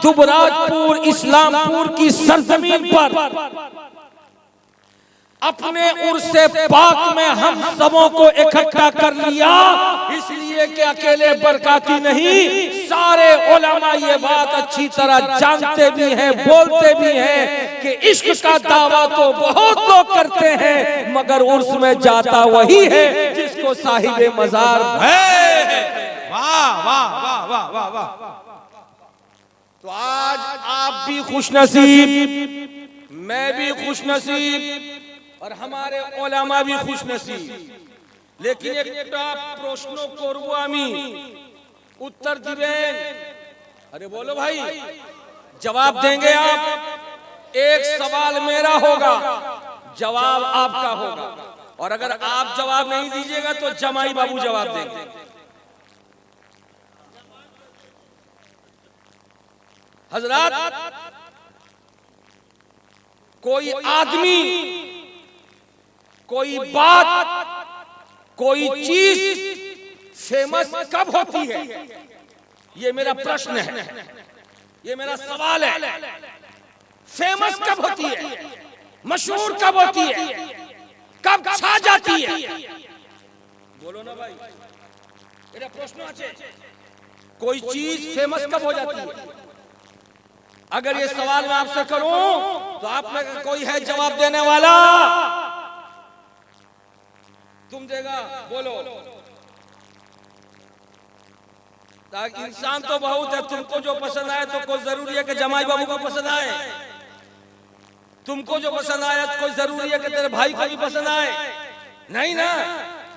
दुबराजपुर इस्लामपुर की सरजमीन पर अपने उर्से पाक में हम सबों को इकट्ठा कर लिया, इसलिए कि अकेले बरकाती नहीं, सारे उलमा ये बात अच्छी तरह जानते भी हैं, बोलते भी हैं कि इश्क का दावा तो बहुत लोग करते हैं, मगर उर्स में जाता वही है जिसको साहिबे मजार है। वाह वाह वाह वाह वाह वाह। तो आज आप भी खुशनसीब, मैं भी खुशनसीब और हमारे उलमा भी खुशनसीब, लेकिन एक प्रश्न करबो आमी उत्तर दिबेन। अरे बोलो भाई, जवाब देंगे आप। एक सवाल मेरा होगा, जवाब आपका होगा, और अगर आप जवाब नहीं दीजिएगा तो जमाई बाबू जवाब देंगे। हजरात, कोई आदमी, कोई बात, कोई चीज फेमस कब होती है? ये मेरा प्रश्न है, ये मेरा सवाल है। फेमस कब होती है? मशहूर कब होती है? कब छा जाती है? बोलो ना भाई, मेरा प्रश्न है। कोई चीज फेमस कब हो जाती है? अगर ये सवाल मैं आपसे करूं तो आप में कोई है जवाब देने वाला? तुम देगा, बोलो। ताकि इंसान तो बहुत है, तुमको जो पसंद आए तो कोई जरूरी है कि जमाई बाबू को पसंद आए, तुमको जो पसंद आया तो कोई जरूरी है कि तेरे भाई को भी पसंद आए? नहीं ना,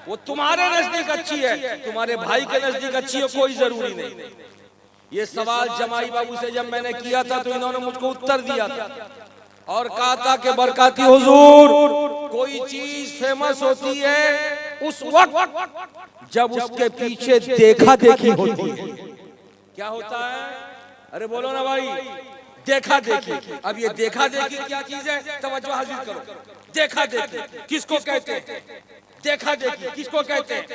वो तुम्हारे नजदीक अच्छी है, तुम्हारे भाई के नजदीक अच्छी है, कोई जरूरी नहीं। ये सवाल जमाई बाबू से जब मैंने किया था तो इन्होंने मुझको उत्तर दिया था और कहा था कि बरकाती हुजूर, कोई चीज फेमस होती है उस वक्त जब उसके पीछे देखा देखी होती है। क्या होता है? अरे बोलो ना भाई, देखा देखी। अब ये देखा देखी क्या चीज है? तवज्जो हासिल करो। देखा देखी किसको कहते हैं? देखा देखी किसको कहते हैं?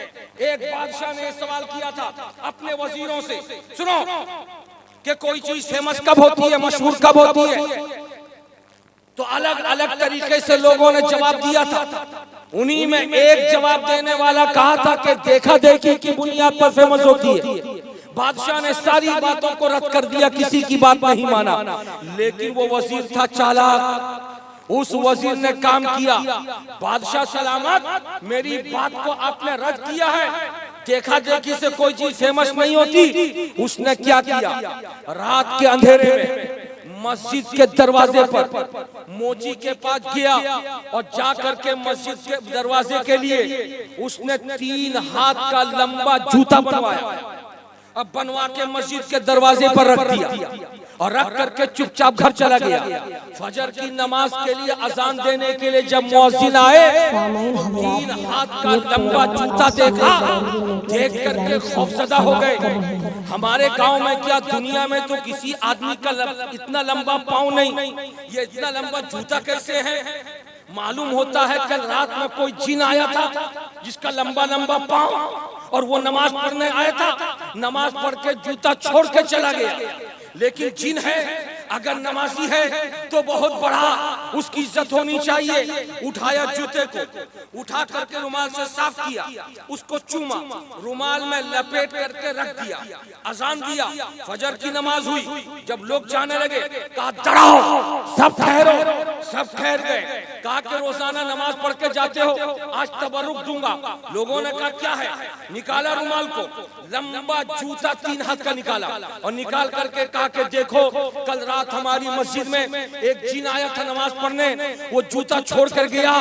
एक बादशाह ने सवाल किया था अपने वजीरों से, सुनो, कि कोई चीज फेमस कब होती है, मशहूर कब होती है? तो अलग अलग तरीके से लोगों ने जवाब दिया था। उन्हीं में एक जवाब देने वाला कहा था कि देखा देखी की बुनियाद पर फेमस होती है। बादशाह ने सारी बातों को रद्द कर दिया, किसी की बात नहीं माना, लेकिन वो वजीर था चालाक। उस वजीर ने काम किया, बादशाह सलामत, मेरी बात को आपने रद्द किया है, देखा देखी से कोई चीज फेमस नहीं होती। उसने क्या किया? रात के अंधेरे में मस्जिद के दरवाजे पर मोची के पास गया और जाकर के मस्जिद के दरवाजे के लिए उसने 3 हाथ का लंबा जूता बनवाया। अब बनवा के मस्जिद के दरवाजे पर रख दिया और रख करके चुपचाप घर चला गया। फजर की नमाज के लिए अजान देने के लिए जब मुअज्जिन आए, 3 हाथ का लंबा जूता देखा, देख करके खौफजदा हो गए। हमारे गांव में क्या, दुनिया में तो किसी आदमी का इतना लंबा पाँव नहीं, ये इतना लंबा जूता कैसे है? मालूम होता है कल रात में कोई जिन आया था जिसका लंबा लंबा पाँव, और वो नमाज पढ़ने आया था, नमाज पढ़ के जूता छोड़ के चला गया। लेकिन जिन है, अगर नमाजी है तो बहुत बड़ा उसकी इज्जत होनी चाहिए। उठाया जूते को, उठा करके रुमाल से साफ किया, उसको चूमा, रुमाल में लपेट करके रख दिया, अजान दिया, फजर की नमाज हुई। जब लोग जाने लगे, कहा डराओ, सब ठहरो, सब ठहर गए। कहा कि रोजाना नमाज पढ़ के जाते हो, आज तबरुक दूंगा। लोगों ने कहा क्या है? निकाला रुमाल को, लंबा जूता 3 हाथ का निकाला और निकाल करके कहा कि देखो, कल रात हमारी मस्जिद में एक जिन आया था नमाज पढ़ने, वो जूता छोड़ कर गया।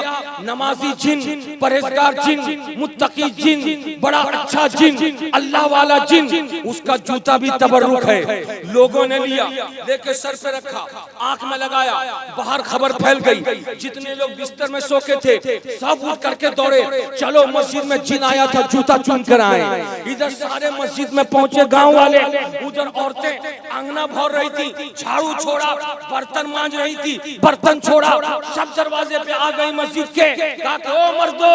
नमाजी जिन, परहेजगार जिन, मुत्तकी जिन, बड़ा अच्छा जिन, अल्लाह वाला जिन, उसका जूता भी तबरुक है। लोगों ने लिया, लेके सर पे रखा, आंख में लगाया, बाहर खबर फैल गई। जितने लोग बिस्तर में सो के थे सब उठ करके दौड़े, चलो मस्जिद में जिन आया था जूता चूम कर आए। इधर सारे मस्जिद में पहुंचे गांव वाले, उधर औरतें आंगना भर रही थी, झाड़ू छोड़ा, बर्तन मांज रही थी, बर्तन छोड़ा, सब दरवाजे पे आ गई मस्जिद के। कहा ओ मर्दो,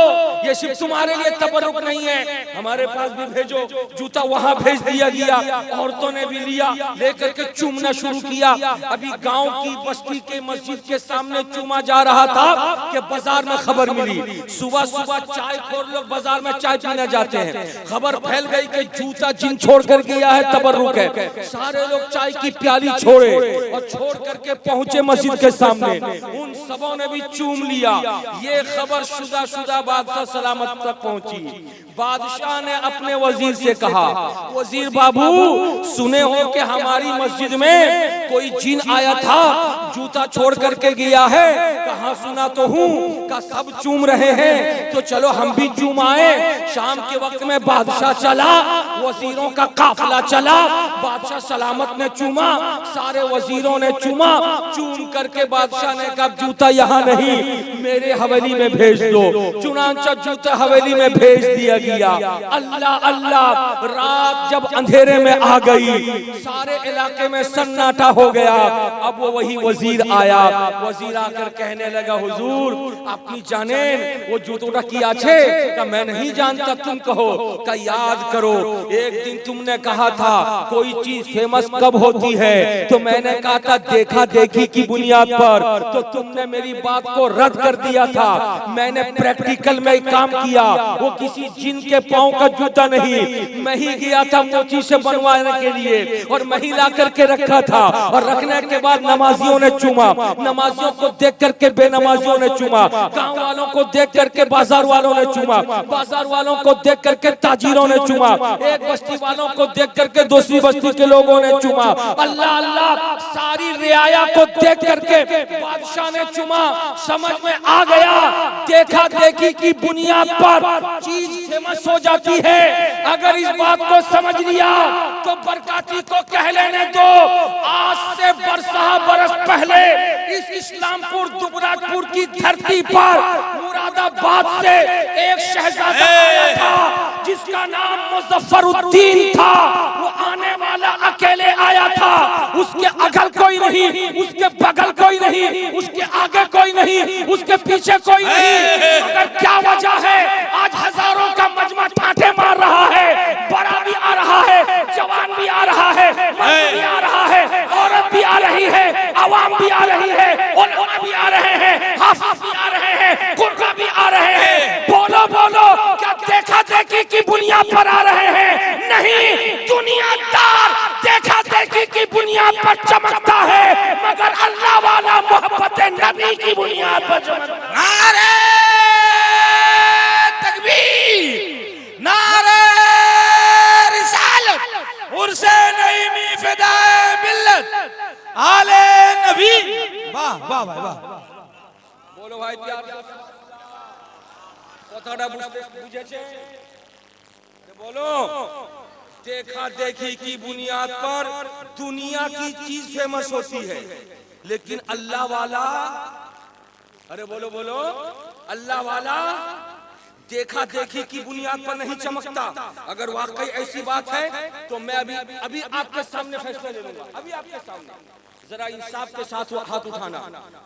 ये सिर्फ तुम्हारे लिए तबरुक नहीं है, हमारे पास भी भेजो। जूता वहां भेज दिया गया, औरतों ने भी लिया, लेकर के चूमना शुरू किया। अभी गांव की बस्ती के मस्जिद के सामने चूमा जा रहा था कि बाजार में खबर मिली। सुबह सुबह चाय खोर लोग बाजार में चाय पीने जाते हैं, खबर फैल गई कि जूता जिन छोड़ कर गया है तबरुक है। सारे लोग चाय की प्याली छोड़े और छोड़ करके पहुंचे मस्जिद के सामने। उन सबों ने भी चूम लिया। ये खबर शुदा बादशाह सलामत तक पहुंची। बादशाह ने अपने वजीर से कहा, वजीर बाबू सुने हो कि हमारी मस्जिद में कोई जिन आया था, जूता छोड़ करके गया है। कहाँ सुना तो हूँ, का सब चूम रहे हैं, तो चलो हम भी चूम आए। शाम के वक्त में बादशाह चला, वजीरों का काफिला चला, बादशाह सलामत ने चूमा, सारे वजीरों ने चूमा। चूम करके बादशाह ने कहा जूता यहाँ नहीं, मेरे हवेली में भेज दो। चुनांचा जूता हवेली में भेज दिया गया। अल्लाह अल्लाह, रात जब अंधेरे में आ गई, सारे इलाके में सन्नाटा हो गया। अब वो वही वजीर आया। वजीर आकर कहने लगा, हुजूर अपनी जानेन वो जूतों किया छे? का मैं नहीं जानता, तुम कहो। का याद करो, एक दिन तुमने कहा था कोई चीज फेमस कब होती है, तो मैंने कहा था देखा देखी की बुनियाद पर, तो तुमने मेरी बात को रद्द कर दिया था। मैंने प्रैक्टिकल में काम किया, वो किसी जिन के पांव का जूता नहीं, मैं ही गया था मोची से बनवाने के लिए और मैं ही ला करके रखा था। और रखने के बाद नमाजियों ने चूमा, नमाजियों को देख करके बेनमाजियों ने चूमा, गांव वालों को देख करके बाजार वालों ने चूमा, बाजार वालों को देख करके ताजिरों ने चूमा, एक बस्ती वालों को देख करके दूसरी बस्ती के लोगों ने चूमा। अल्लाह अल्लाह, सारी रियाया को देख करके बादशाह ने चूमा। समझ में आ गया, देखा देखी की बुनियाद पर चीज फेमस हो जाती है। अगर इस बात को समझ लिया तो बरकाती को कह लेने दो, आज से बरसा बरस पहले इस इस्लामपुर दुबराजपुर की धरती पर मुरादाबाद से एक शहजादा आया था जिसका नाम मुजफ्फरुद्दीन था। वो आने वाला अकेले आया था, उसके अगल कोई नहीं, उसके बगल कोई नहीं, उसके आगे कोई नहीं, उसके पीछे कोई नहीं। मगर क्या वजह है, आज हजारों का मजमा ठाठे मार रहा है, बड़ा भी आ रहा है, जवान भी आ रहा है, मर्द भी आ रहा है, औरत भी आ रही है, अवाम भी आ रही है, उलमा भी आ रहे हैं, हाफिज भी आ रहे हैं, कुर्रा भी आ रहे हैं। बोलो बोलो, क्या देखा देखी की बुनियाद पर आ रहे हैं? नहीं, दुनियादार देखा देखी की बुनियाद पर चमकता है, मगर अल्लाह वाला मोहब्बत नबी की बुनियाद पर चमकता है। नारे तकबीर, नारे रिसालत, उर्से नईमी फिदाए मिल्लत, आले नबी। वाह वाह वाह वाह। बोलो भाई प्यार কথাটা বুঝেছে? बोलो, देखा देखी की बुनियाद पर दुनिया की चीज फेमस होती है, लेकिन अल्लाह वाला, अरे बोलो बोलो, अल्लाह वाला देखा देखी की बुनियाद पर नहीं चमकता। अगर वाकई ऐसी बात है तो मैं अभी आपके सामने फैसला ले लूंगा। अभी आपके सामने जरा इंसाफ के साथ हाथ उठाना।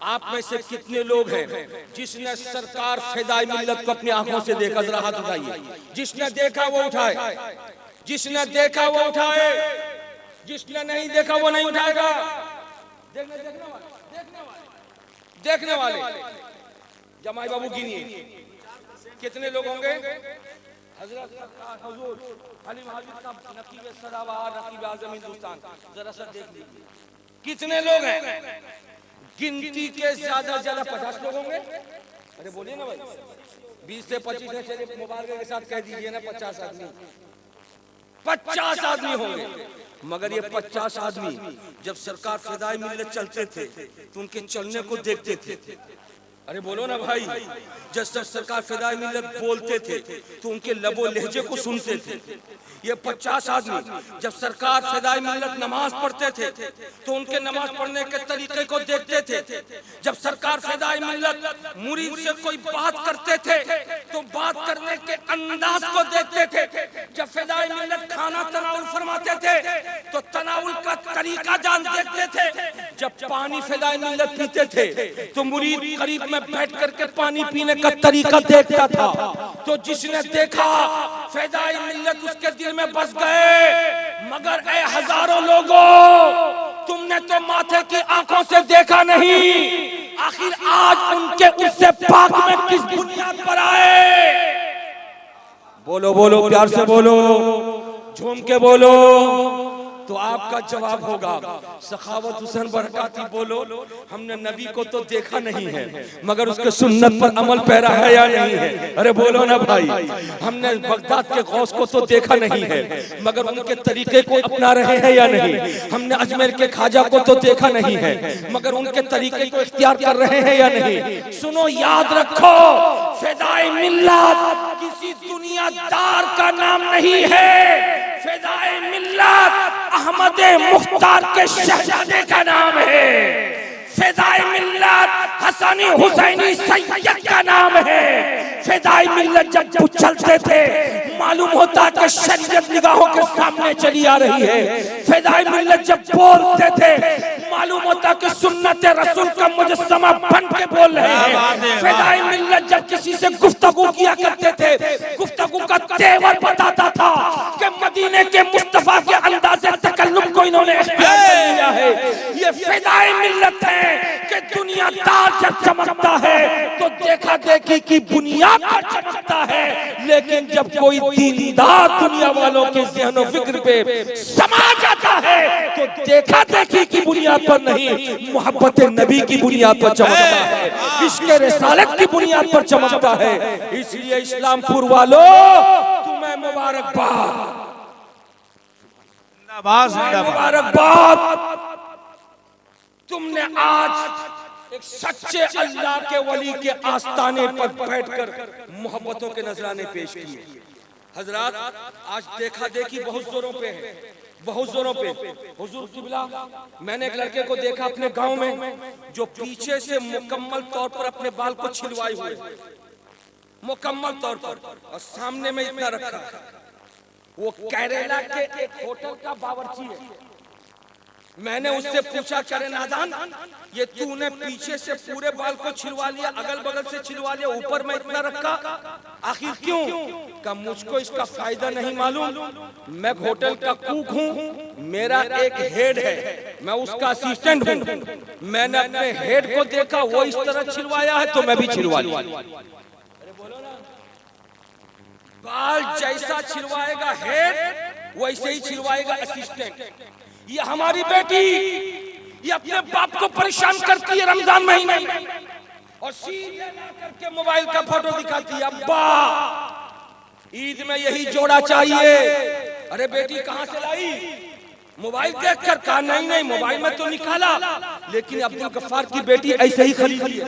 आप में से कितने लोग हैं जिसने सरकार फिदाई मिल्लत को अपनी आंखों से देखा? जरा हाथ उठाइए। जिसने देखा वो उठाए, जिसने देखा वो उठाए, जिसने नहीं देखा वो नहीं उठाएगा। देखने वाले जमाई बाबू गिनिए कितने लोग होंगे? हजरत हुजूर हलीम हाजिर साहब, नकीब सदाबहार, नकीब आज़म हिंदुस्तान, जरा सा देख लीजिए कितने लोग हैं। गिनती के ज्यादा से ज्यादा 50 लोग होंगे। अरे बोलिए ना भाई, 20 से 25 में चलिए मुबारक के साथ कह दीजिए ना 50 आदमी, 50 आदमी होंगे। मगर ये 50 आदमी जब सरकार फिदाई मिल्लत चलते थे तो उनके चलने को देखते थे। अरे बोलो ना भाई। जब सरकार फिदाई मिल्लत बोलते थे तो उनके लबो लहजे को सुनते थे। ये 50 आदमी जब सरकार फिदाई मिल्लत नमाज पढ़ते थे तो उनके नमाज पढ़ने के तरीके को देखते थे। जब सरकार फिदाई मिल्लत मुरीद से कोई बात करते थे तो बात करने के अंदाज को देखते थे। जब फिदाई मिल्लत खाना तनाउल फरमाते थे तो तनाउल का तरीका जान देखते थे। जब पानी फिदाई मिल्लत पीते थे तो मुरीद करीब में बैठ करके पानी पीने का तरीका देखता था। तो जिसने देखा फिदाई मिल्लत उसके दिल में बस गए। मगर ए हजारों लोगों, तुमने तो माथे की आंखों से देखा नहीं, आखिर आज उनके उससे पाक में किस बुनियाद पर आए? बोलो बोलो, प्यार से बोलो, झूम के बोलो, तो आपका जवाब होगा सखावत हुसैन बरकाती बोलो, हमने नबी को तो देखा नहीं है मगर उसके सुन्नत पर अमल पैरा है या नहीं है? अरे बोलो ना भाई। हमने बगदाद के गौस को तो देखा नहीं है मगर उनके तरीके को अपना रहे हैं या नहीं? हमने अजमेर के खाजा को तो देखा नहीं है मगर उनके तरीके को इख्तियार कर रहे हैं या नहीं? सुनो, याद रखो, फिदाई मिल्लत किसी दुनियादार का नाम नहीं है। फिदाई मिल्लत अहमद मुख्तार के शहजादे का नाम है। फिदाई मिल्लत हसनी हुसैनी सैयद का नाम है। फिदाई मिल्लत जब उछलते थे मालूम होता कि शरीयत निगाहों के सामने चली आ रही है। फिदाई मिल्लत जब बोलते थे मालूम होता कि सुन्नत रसूल का मुजस्समा बन के बोल रहे हैं। फिदाई मिल्लत जब किसी से गुफ्तगू किया करते थे, गुफ्तगू का तेवर बताता था कि मदीने के मुस्तफा के अंदाज़े तकल्लुम को इन्होंने इख्तियार कर लिया है। ये फिदाई मिल्लत है कि दुनियादार जब चमकता है तो देखा देखी की बुनियाद पर चमकता है, लेकिन जब कोई दीनदार दुनिया वालों के ज़हन फिक्र पे समा जाता है तो देखा देखी की बुनियाद पर नहीं, मोहब्बत नबी की बुनियाद पर चमकता है, इश्क़ रिसालत की बुनियाद पर चमकता है। इसलिए इस्लामपुर वालों, तुम्हें मुबारकबाद, मुबारकबाद। तुमने आज एक सच्चे अल्लाह के वली के आस्ताने पर बैठकर मोहब्बतों के नजराने पेश किए। हजरात, आज देखा देखी बहुत जोरों पे है, बहुत जोरों पे। हुजूर किबला, मैंने एक लड़के को देखा अपने गांव में जो पीछे से मुकम्मल तौर पर अपने बाल को छिलवाए हुए, मुकम्मल तौर पर, और सामने में इतना रखा। वो केरला के एक होटल का बावर्ची है। मैंने उससे पूछा, करे नादान, ये तूने पीछे से पूरे बाल को छिलवा लिया, अगल बगल से छिलवा लिया, ऊपर में इतना रखा, आखिर क्यों? का मुझको इसका फायदा नहीं मालूम। मैं होटल का कुक हूँ, मेरा एक हेड है, मैं उसका असिस्टेंट हूँ। मैंने अपने हेड को देखा, वो इस तरह छिलवाया है तो मैं भी छिलवा लिया। बाल जैसा छिलवाएगा हेड, वैसे ही छिलवाएगा असिस्टेंट। ये हमारी बेटी, ये अपने बाप को परेशान करती है रमजान महीने में, और सीधे ला करके मोबाइल का फोटो दिखाती है, अब्बा ईद में यही जोड़ा चाहिए। अरे बेटी कहाँ से लाई? मोबाइल देख कर कहा नहीं नहीं, मोबाइल में तो निकाला, लेकिन अब्दुल गफ्फार की बेटी ऐसे ही खरीदी है,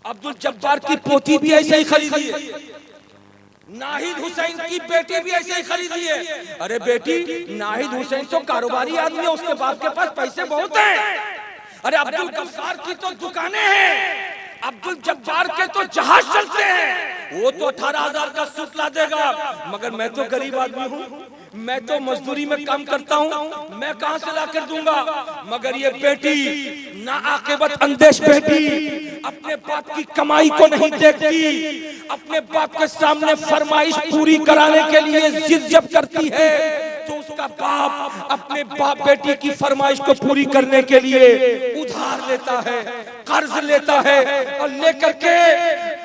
अब्दुल जब्बार की पोती भी ऐसे ही खरीदी है, नाहिद हुसैन की बेटी भी ऐसे ही खरीदी है। अरे बेटी, नाहिद हुसैन तो कारोबारी आदमी है, उसके बाप के पास पैसे बहुत हैं। अरे अब्दुल गफ्फार की तो दुकानें हैं, अब्दुल जब्बार के तो जहाज चलते हैं, वो तो 18,000 का सूट ला देगा। मगर मैं तो गरीब आदमी हूँ, मैं तो मजदूरी में काम करता हूँ, मैं कहाँ से ला कर दूंगा? मगर ये बेटी ना आकिबत अंदेश बेटी अपने बाप की कमाई को नहीं देखती, अपने बाप के सामने फरमाइश पूरी कराने के लिए जिद जब करती है तो उसका बाप अपने बाप बेटी की फरमाइश को पूरी करने के लिए उधार लेता है, कर्ज लेता है, और लेकर के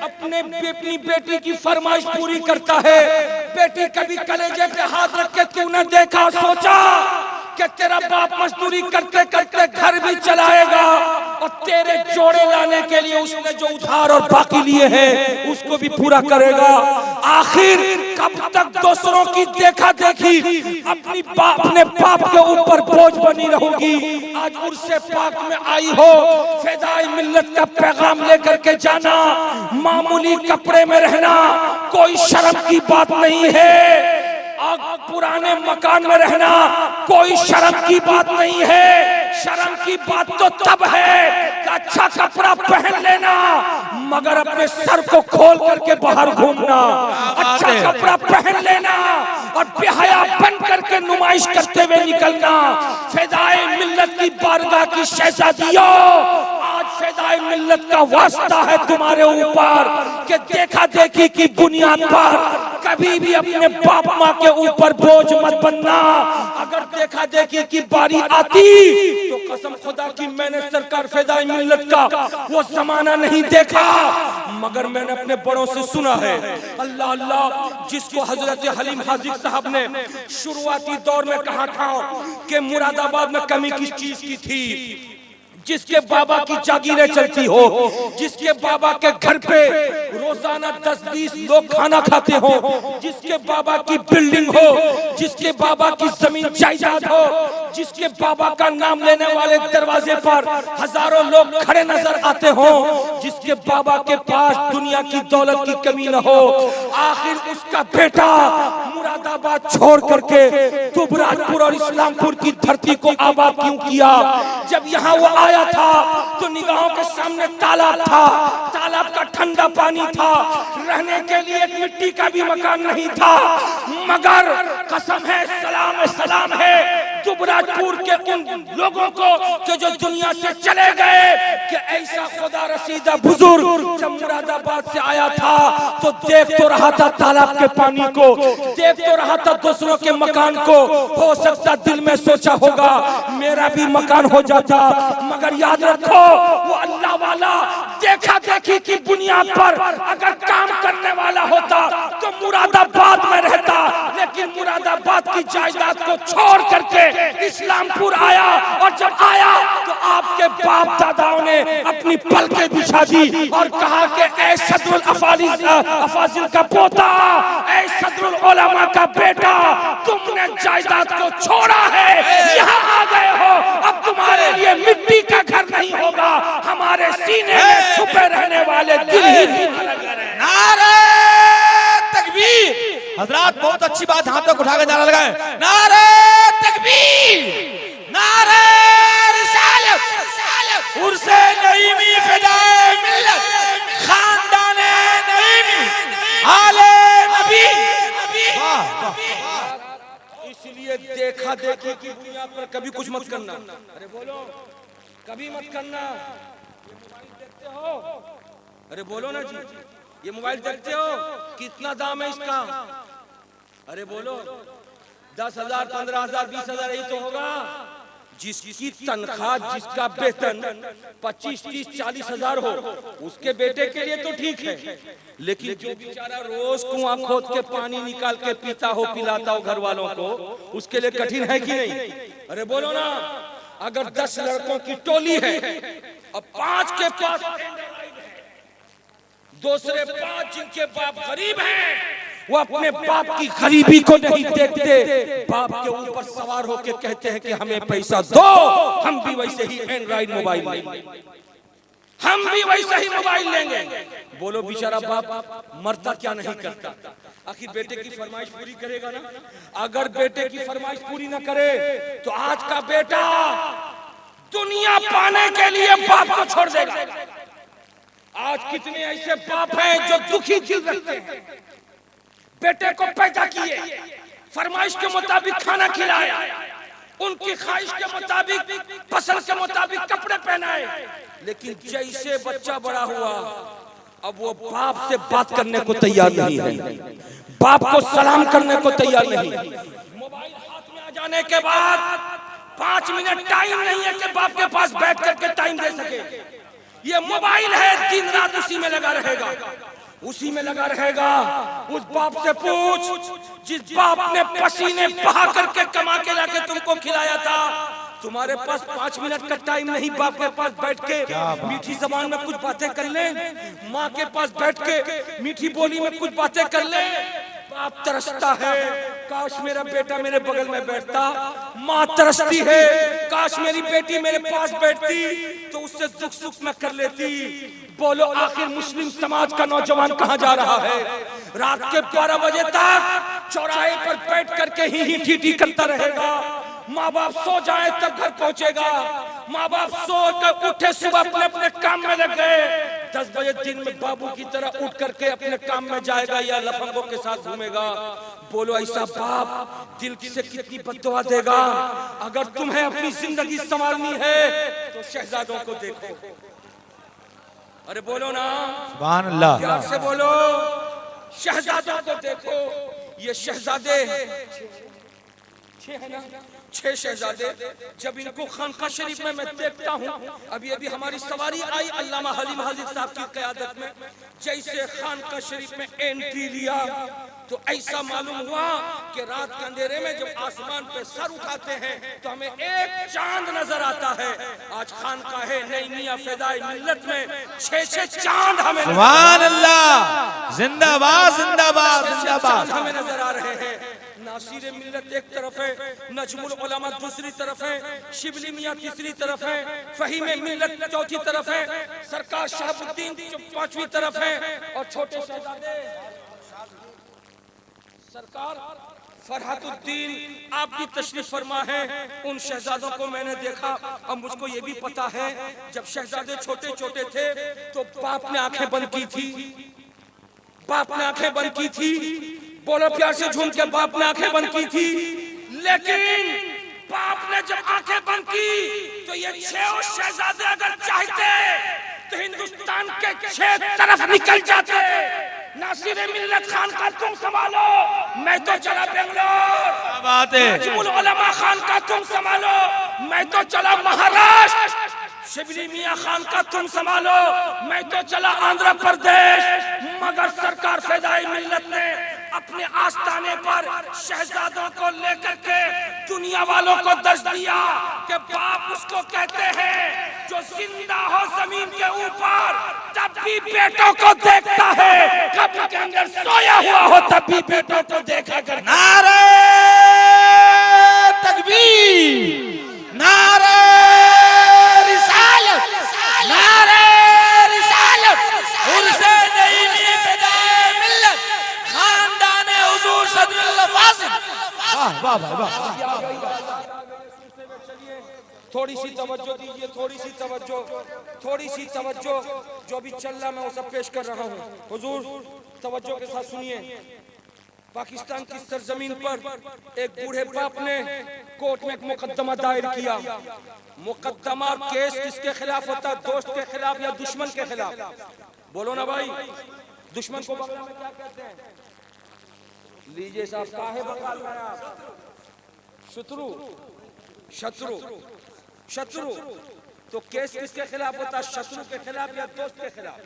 अपनी बेटी की फरमाइश पूरी करता है। बेटी कभी कलेजे पे हाथ रख के तूने देखा, सोचा कि तेरा बाप मजदूरी करते करते घर भी चलाएगा और तेरे जोड़े लाने के लिए उसने जो उधार और बाकी लिए हैं उसको भी पूरा करेगा। आखिर कब तक दूसरों की देखा देखी अपने बाप के ऊपर बोझ बनी रहोगी। आज उर्से पाक में आई हो, फिदाई मिल्लत का पैगाम लेकर के जाना। मामूली कपड़े में रहना कोई शर्म की बात नहीं है। पुराने मकान में रहना कोई शर्म की बात नहीं है। शर्म की बात तो तब है कि अच्छा कपड़ा पहन लेना मगर अपने सर को खोल करके बाहर घूमना। अच्छा कपड़ा पहन लेना और बेहया बन करके नुमाइश करते हुए निकलना। फिदाई मिल्लत की बारगाह की शहजादियों, आज फिदाई मिल्लत का वास्ता है तुम्हारे ऊपर कि देखा देखी की बुनियाद पर कभी भी अपने बाप माँ के ऊपर बोझ मत बनना। अगर देखा देखी की बारी आती तो कसम खुदा की मैंने सरकार फिदाई मिल्लत का वो जमाना नहीं देखा मगर मैंने अपने बड़ों से सुना है। अल्लाह अल्लाह, जिसको हजरत हलीम हाजिक साहब ने शुरुआती दौर में कहा था कि मुरादाबाद में कमी किस चीज की थी, जिसके बाबा की जागीरें चलती हो, जिसके बाबा के घर पे रोजाना 10-20 लोग खाना खाते हो, जिसके बाबा की बिल्डिंग हो, जिसके बाबा की जमीन जायदाद हो, जिसके बाबा का नाम लेने वाले दरवाजे पर हजारों लोग खड़े नजर आते हो, जिसके बाबा के पास दुनिया की दौलत की कमी न हो, आखिर उसका बेटा मुरादाबाद छोड़ करके दुबराजपुर और इस्लामपुर की धरती को आबाद क्यों किया? जब यहाँ वो आया था तो निगाहों के सामने तालाब था, तालाब का ठंडा पानी था, रहने के लिए एक मिट्टी का भी मकान नहीं था। मगर कसम है सलाम है दुबराजपुर के उन लोगों को कि जो दुनिया से चले गए कि ऐसा खुदा रसीदा बुजुर्ग जब मुरादाबाद से आया था तो देख तो रहा था तालाब के पानी को, देख तो रहा था दूसरों के मकान को। हो सकता दिल में सोचा होगा मेरा भी मकान हो जाता, मगर याद रखो वो अल्लाह वाला देखा देखी की बुनियाद पर अगर काम करने वाला होता तो मुरादाबाद में रहता, लेकिन मुरादाबाद की जायदाद को छोड़ करके इस्लामपुर आया। और जब आया तो आपके बाप दादाओं ने अपनी पलकें बिछा दी और कहा कि ऐ सदरुल अफाजिल का पोता, ऐ सदरुल उलमा का बेटा, तुमने जायदाद को छोड़ा है, यहाँ आ गए हो, अब तुम्हारे लिए मिट्टी का घर नहीं होगा, हमारे सीने में छुपे रहने वाले दिल ही। नारे तकबीर। हजरात बहुत अच्छी बात, हाथों को उठा के नारा लगाए, नारे तकबीर, नारे रिसालत, उर्से नईमी फिदाए मिल्लत, खानदाने नईमी, आले नबी। इसलिए देखा देखी की बुनियाद पर कभी कुछ मत करना। अरे बोलो, कभी मत करना। ये मोबाइल देखते हो? अरे बोलो ना जी, ये मोबाइल देखते हो? कितना दाम है इसका? अरे बोलो, 10,000, 15,000, 20,000 यही तो होगा। जिसकी तनख्वाह, जिसका वेतन 25, 30, 40 हजार हो, उसके बेटे के लिए तो ठीक है, लेकिन जो बेचारा रोज कुआं खोद के पानी निकाल के पीता हो, पिलाता हो घर वालों को, उसके लिए कठिन है कि नहीं? अरे बोलो ना। अगर 10 लड़कों की टोली है और 5 के पास दूसरे 5 जिनके बाप गरीब हैं, वो अपने बाप की गरीबी को नहीं देखते, बाप के ऊपर सवार होकर कहते हैं कि हमें पैसा दो, हम भी वैसे ही एंड्रॉइड मोबाइल लेंगे, हम भी वैसे ही मोबाइल लेंगे। बोलो बेचारा बाप मरता क्या नहीं करता? आखिर बेटे की फरमाइश पूरी करेगा ना। अगर बेटे की फरमाइश पूरी ना करे तो आज का बेटा दुनिया पाने के लिए बाप को छोड़ देगा। आज कितने ऐसे बाप हैं जो दुखी दिल रखते हैं, बेटे को पैदा किए, फरमाइश के मुताबिक खाना खिलाया, उनकी ख्वाहिश के मुताबिक, पसंद के मुताबिक कपड़े पहनाए, लेकिन जैसे बच्चा बड़ा हुआ अब वो बाप से बात करने को तैयार नहीं है, बाप को सलाम करने को तैयार नहीं। मोबाइल हाथ में आ जाने के बाद 5 मिनट टाइम नहीं है कि बाप के पास बैठ करके टाइम दे सके। ये मोबाइल है, दिन रात उसी में लगा रहेगा, उसी में लगा रहेगा। उस बाप से पूछ जिस बाप ने पसीने बहा करके कमा के लाके तुमको खिलाया था, तुम्हारे पास 5 मिनट का टाइम नहीं बाप के पास बैठ के मीठी जबान में कुछ बातें कर ले, माँ के पास बैठ के मीठी बोली में कुछ बातें कर ले। बाप तरसता है काश मेरा बेटा मेरे बगल में बैठता, माँ तरसती है काश मेरी बेटी मेरे पास बैठती तो उससे दुख सुख में कर लेती। बोलो आखिर मुस्लिम समाज का नौजवान कहाँ जा रहा है? रात के 12 बजे तक चौराहे पर बैठ करके ही ठी करता रहेगा। माँ बाप सो जाए तब घर पहुंचेगा, माँ बाप सो कर उठे सुबह अपने अपने काम में लग गए, 10 बजे दिन में बाबू की तरह उठ करके अपने काम में जाएगा या लफंगों के साथ घूमेगा। बोलो ऐसा बाप दिल से कितनी बद्दुआ देगा? अगर तुम्हें अपनी जिंदगी संवारनी है तो शहजादों को देखो। अरे बोलो ना, सुभान अल्लाह, प्यार से बोलो, शहजादों को देखो। ये शहजादे 6 है ना, 6 शहजादे। जब इनको खानका शरीफ में मैं देखता हूँ, अभी अभी हमारी सवारी आई अल्लामा हलीम हाजिर साहब की क़यादत में, जैसे खानका शरीफ में एंट्री लिया तो ऐसा मालूम हुआ कि रात के अंधेरे में जब आसमान पे सर उठाते हैं तो हमें एक चांद नजर आता है। आज खानका है नई मियां फ़िदाई मिल्लत में 6 चांद हमें, सुभान अल्लाह, जिंदाबाद जिंदाबाद जिंदाबाद, हमें नजर आ रहे हैं। नासिर मिल्लत एक तरफ है, नजमुल उलमा दूसरी तरफ है, शिबली मियां तीसरी तरफ है, फहीम मिल्लत चौथी तरफ है, सरकार शहाबुद्दीन 5वीं तरफ है और छोटे शहजादे सरकार फरहतुद्दीन आप भी तशरीफ फरमा है। उन शहजादों को मैंने देखा और मुझको ये भी पता है जब शहजादे छोटे छोटे थे तो बाप ने आंखें बंद की थी, बाप ने आंखें बंद की थी। बोलो प्यार से झूम के, बाप ने आंखें बंद की थी। लेकिन बाप ने जब आंखें बंद की तो ये 6 शहजादे अगर चाहते तो हिंदुस्तान के 6 तरफ निकल जाते। नासिर मिल्लत खान का तुम संभालो, मैं तो चला बेंगलोर। बात है। नजमुल उलमा खान का तुम संभालो, मैं तो चला महाराष्ट्र। शिबली मियां खान का तुम संभालो, मैं तो चला आंध्र प्रदेश। मगर सरकार फ़िदाई मिल्लत ने अपने आस्थाने पर शहजादों को लेकर के दुनिया वालों को दर्ज दिया कि बाप उसको कहते हैं जो जिंदा हो जमीन के ऊपर तब भी बेटों को देखता है, कब्र के अंदर सोया हुआ हो तब भी बेटों को देखा कर। नारे तकबीर, नारे रिसालत, नारे रिसालत, उर्से नई फ़िदाई मिल्लत, खानदान हुजूर सदरुल्लाह फाजिल। वाह वाह वाह, थोड़ी सी तवज्जो दीजिए, थोड़ी सी तवज्जो, थोड़ी सी तवज्जो। जो अभी चल रहा मैं वो सब पेश कर रहा हूँ। हुजूर तवज्जो के साथ सुनिए। पाकिस्तान की सरजमीन पर एक बूढ़े बाप ने कोर्ट में एक मुकदमा दायर किया। मुकदमा और केस किसके खिलाफ होता है? दोस्त के खिलाफ या दुश्मन के खिलाफ? बोलो ना भाई, दुश्मन को बंगला में क्या कहते हैं? लीजिए साहब, काहे बंगाल में आप? शत्रु, शत्रु, शत्रु। तो केस किसके खिलाफ होता है? शत्रु के खिलाफ या दोस्त के खिलाफ?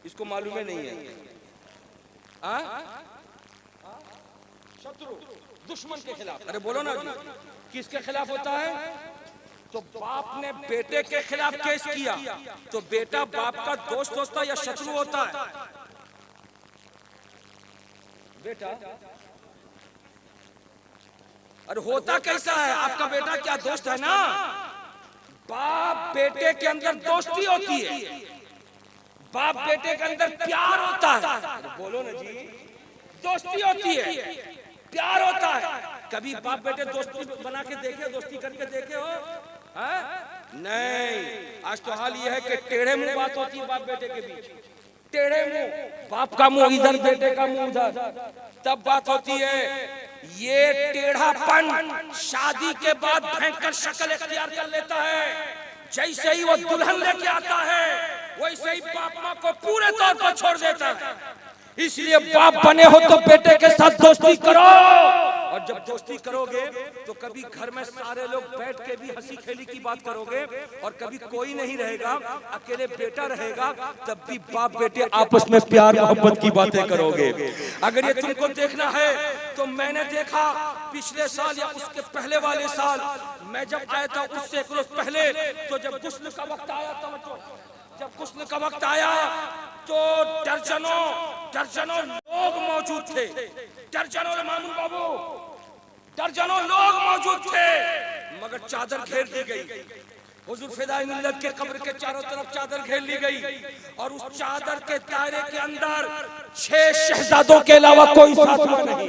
इसको मालूम ही नहीं है। शत्रु, दुश्मन के खिलाफ। अरे बोलो ना जी, किसके खिलाफ होता है? तो बाप ने बेटे के खिलाफ केस किया तो बेटा बाप का दोस्त होता या शत्रु होता है? बेटा। अरे होता कैसा है? आपका बेटा क्या दोस्त है ना? बाप बेटे के अंदर दोस्ती होती है, बाप बेटे के अंदर प्यार होता है। बोलो ना जी, दोस्ती होती है, प्यार होता है। कभी बाप बेटे दोस्ती बना के देखे, दोस्ती करके देखे हो? नहीं। आज तो हाल ये है कि टेढ़े मुंह बात होती है बाप बेटे के बीच। टेढ़े मुंह, बाप का मुंह इधर, बेटे का मुंह उधर, तब बात होती है। ये टेढ़ापन शादी के बाद भयंकर शक्ल इख्तियार कर लेता है। जैसे ही वो दुल्हन लेके आता है वैसे ही बाप माँ को पूरे तौर पर छोड़ देता है। इसलिए बाप बने हो तो बेटे के साथ दोस्ती करो, और जब दोस्ती करोगे तो कभी घर में सारे लोग बैठ के भी हंसी खेली की बात करोगे, और कभी कोई नहीं रहेगा, अकेले बेटा रहेगा, तब भी बाप बेटे आपस में प्यार मोहब्बत की बातें करोगे। अगर ये तुमको देखना है तो मैंने देखा पिछले साल या उसके पहले वाले साल, मैं जब आया था उससे एक रोज पहले, तो जब गुस्ल का वक्त आया, जब गुस्ल का वक्त आया तो दर्जनों लोग मौजूद थे, दर्जनों मामून बाबू, दर्जनों लोग मौजूद थे, मगर चादर घेर दी गई। हुजूर फिदाई मिल्लत के कब्र के चारों तरफ चादर घेर ली गई और उस चादर के दायरे के अंदर 6 शहजादों के अलावा कोई सातवां नहीं,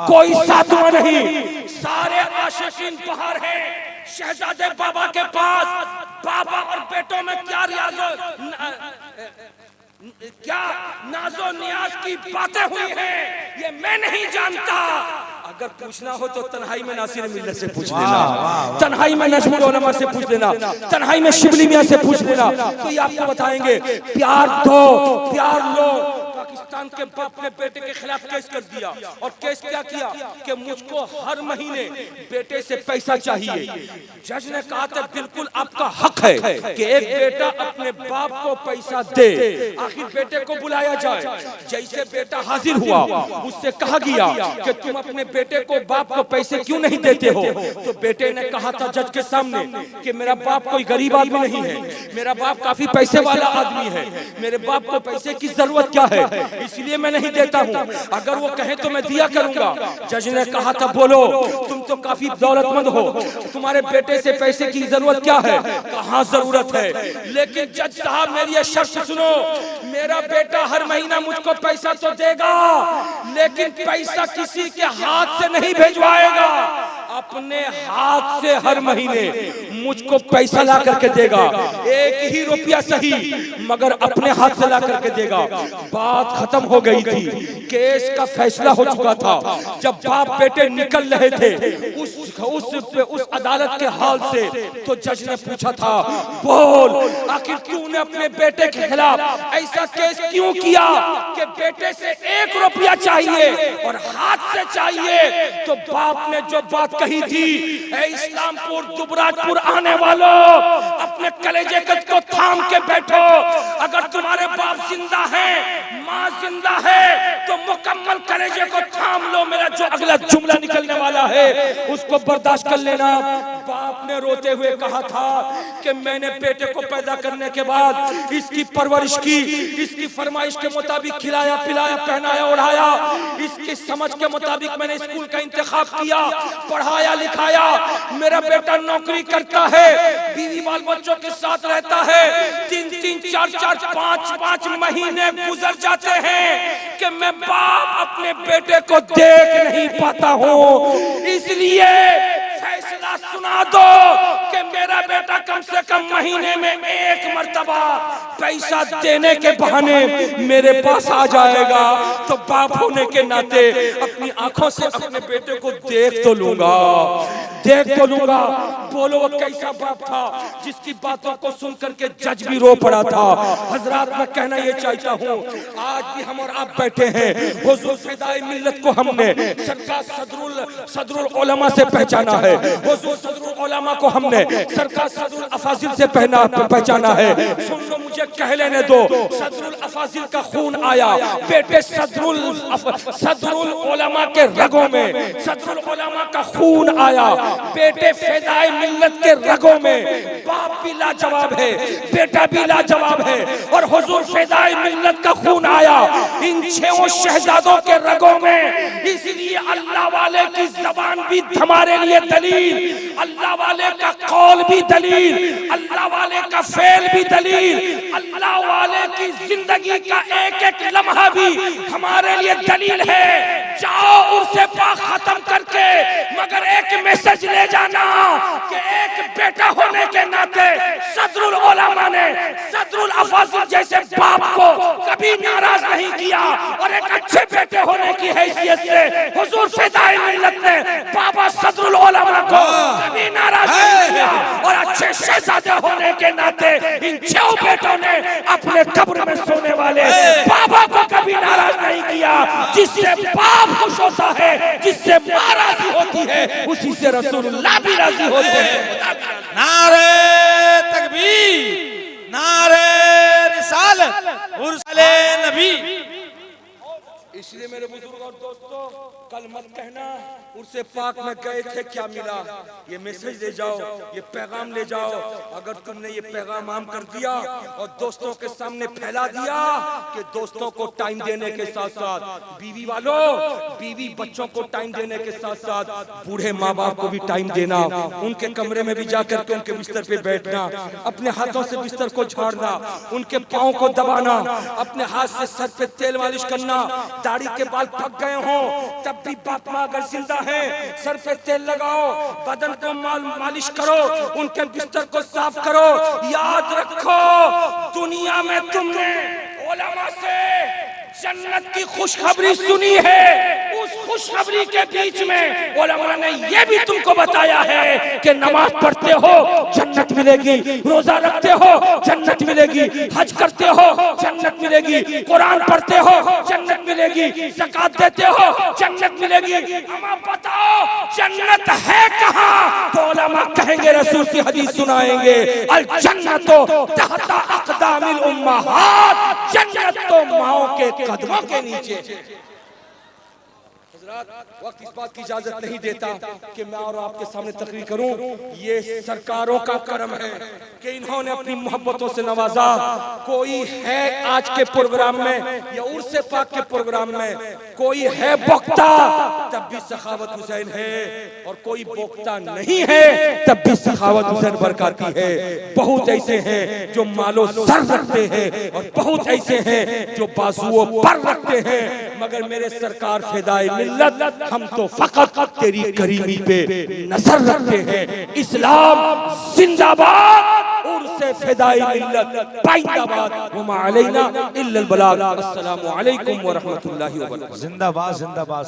कोई सातवां नहीं। सारे आशिकीन बाहर हैं। शहजादे बाबा के पास बाबा और बेटों में क्या क्या नाजो नियाज की बातें हुई हैं, ये मैं नहीं जानता। अगर पूछना हो तो तन्हाई में नासिर मिल्लत से पूछ लेना, तन्हाई में नजमुल उलमा से पूछ लेना, तन्हाई में शिबली मियां से पूछ लेना, तो ये आपको बताएंगे। प्यार दो, प्यार लो। पाकिस्तान के बाप ने बेटे के खिलाफ केस कर दिया और केस क्या किया कि मुझको हर महीने बेटे से पैसा चाहिए। जज ने कहा था बिल्कुल आपका हक है कि एक बेटा अपने बाप को पैसा दे। आखिर बेटे को बुलाया जाए। जैसे बेटा हाजिर हुआ, उससे कहा गया कि तुम अपने बेटे को बाप को पैसे क्यों नहीं देते हो? तो बेटे ने कहा था जज के सामने कि मेरा बाप कोई गरीब आदमी नहीं है, मेरा बाप काफी पैसे वाला आदमी है, मेरे बाप को पैसे की जरूरत क्या है, इसलिए मैं नहीं देता हूँ। अगर वो कहे तो मैं दिया करूंगा। जज ने कहा था बोलो, तुम तो काफी दौलतमंद हो, तुम्हारे बेटे से पैसे की जरूरत क्या है? कहाँ जरूरत है, लेकिन जज साहब मेरी ये शर्त सुनो, मेरा बेटा हर महीना मुझको पैसा तो देगा, लेकिन पैसा किसी के हाथ से नहीं भेजवाएगा, अपने हाथ से हर महीने मुझको पैसा ला करके देगा। 1 ही रुपया सही, मगर अपने हाथ से ला करके देगा। बात खत्म हो गई थी, केस का फैसला हो चुका था। जब बाप बेटे निकल रहे थे उस अदालत के हाल से, तो जज ने पूछा था बोल आखिर तूने अपने बेटे के खिलाफ ऐसा केस क्यों किया कि बेटे से 1 रुपया चाहिए और हाथ से चाहिए? तो बाप ने जो बात कही थी, ए इस्लामपुर दुबराजपुर आने वालों, अपने कलेजे को थाम के बैठो। अगर तुम्हारे बाप जिंदा है, माँ जिंदा है, तो मुकम्मल कलेजे को थाम लो। मेरा जो अगला जुमला निकलने वाला है उसको बर्दाश्त कर लेना। बाप ने रोते हुए कहा था कि मैंने बेटे को पैदा करने के बाद इसकी परवरिश की, इसकी फरमाइश के मुताबिक खिलाया पिलाया पहनाया ओढ़ाया, इसकी समझ के मुताबिक मैंने स्कूल का इंतखाब किया, पढ़ाया लिखाया। मेरा बेटा नौकरी करता है, बीवी बाल बच्चों के साथ रहता है। 3-3 4-4 5-5 महीने गुजर जाते हैं कि मैं बाप अपने बेटे को देख नहीं पाता हूँ। इसलिए फैसला सुना दो कि मेरा बेटा कम से कम महीने में 1 मर्तबा पैसा देने के बहाने मेरे पास आ जाएगा, तो बाप होने के नाते अपनी आंखों से अपने बेटे को देख तो लूंगा, देख तो लूंगा। बोलो वो कैसा बाप था जिसकी बातों को सुन करके जज भी रो पड़ा था। हजरात मैं कहना ये चाहता हूँ, आज भी हम और आप बैठे हैं, हुजूर फिदाई मिल्लत को हमने सरकार सदरुल उलमा से पहचाना है, हुजूर सदरुल उलमा को हमने सरकार सदरुल अफाजिल से पहचाना है। सुन लो, मुझे कह लेने दो, सदरुल अफाजिल का खून आया बेटे सदरुल उलमा के रगों में, सदरुल उलमा का खून आया बेटे फिदाई मिल्लत के रगों में। बाप भी लाजवाब है, बेटा भी लाजवाब है, और हुजूर फिदाई मिल्लत का खून आया इन 6 शहजादों के रगों में। इसलिए अल्लाह वाले की जबान भी हमारे लिए दलील, अल्लाह वाले का कौल भी दलील, अल्लाह वाले का फेल भी दलील, अल्लाह वाले की जिंदगी का एक-एक लम्हा भी हमारे लिए दलील है। जाओ उर्से पाक खत्म करके, मगर एक मैसेज ले जाना कि एक बेटा होने के नाते सदरुल उलमा ने सदरुल अफाजिल जैसे बाप को कभी नाराज नहीं किया, और एक अच्छे बेटे होने की हैसियत से हुजूर फिदाई मिल्लत ने बाबा सदरुल उलमा को कभी नाराज नहीं किया, और अच्छे शहजादे होने के नाते इन 6 बेटों ने अपने कब्र में सोने वाले बाबा को कभी नाराज नहीं किया। जिससे बाप खुश होता है, जिससे माँ राजी होती है, उसी से रसूलुल्लाह भी राजी होते हैं। नारे तकबीर, नारे रिसालत, उर्सले नबी। इसलिए मेरे बुजुर्ग और दोस्तों, कल मत कहना उर्से पाक में गए थे क्या मिला। ये मैसेज ले जाओ, ये पैगाम ले जाओ। अगर तुमने ये पैगाम आम कर दिया और दोस्तों के सामने फैला दिया कि दोस्तों को टाइम देने के साथ साथ बीवी वालों, बीवी बच्चों को टाइम देने के साथ साथ बूढ़े माँ बाप को भी टाइम देना, उनके कमरे में भी जाकर के उनके बिस्तर पे बैठना, अपने हाथों से बिस्तर को झाड़ना, उनके पाँव को दबाना, अपने हाथ से सर पे तेल मालिश करना। दाढ़ी के बाल पक गए हों तब भी बाप माँ अगर जिंदा है, सर पे तेल लगाओ, बदन को मालिश करो, उनके बिस्तर को साफ करो। याद रखो, दुनिया में तुमने उलमा से जन्नत की खुशखबरी सुनी है, उस खुशखबरी के बीच में उलमा ने यह भी तुमको बताया है कि नमाज पढ़ते हो जन्नत मिलेगी, रोजा रखते हो जन्नत मिलेगी, हज करते हो जन्नत मिलेगी, कुरान पढ़ते हो जन्नत मिलेगी, ज़कात देते हो जन्नत मिलेगी। अम्मा बताओ जन्नत है कहाँ? तो उलमा कहेंगे, रसूल की हदीस सुनाएंगे, अल जन्नतो तहता अक़दामिल उम्महात, जन्नत तो माओ के कदमों के नीचे। वक्त इस बात की इजाजत नहीं देता कि मैं और आपके सामने तकरीर करूं। ये सरकारों का करम है कि इन्होंने अपनी मोहब्बतों से नवाजा। कोई है आज के प्रोग्राम में या उर्से पाक के प्रोग्राम में कोई है बोक्ता, तब भी सखावत हुसैन है, और कोई बोक्ता नहीं है तब भी सखावत हुसैन बरकाती है। बहुत ऐसे हैं जो मालो सर रखते हैं और बहुत ऐसे हैं जो बाजुओं पर रखते हैं, मगर मेरे सरकार फिदाए मिल्लत, हम तो फकत तेरी करीमी पे नजर रखते हैं। इस्लाम जिंदाबाद, उर्से फिदाई मिल्लत पाइंदाबाद, वमा अलैना इल्लल बलाग। अस्सलामु अलैकुम व रहमतुल्लाहि व बरकातहू। जिंदाबाद जिंदाबाद।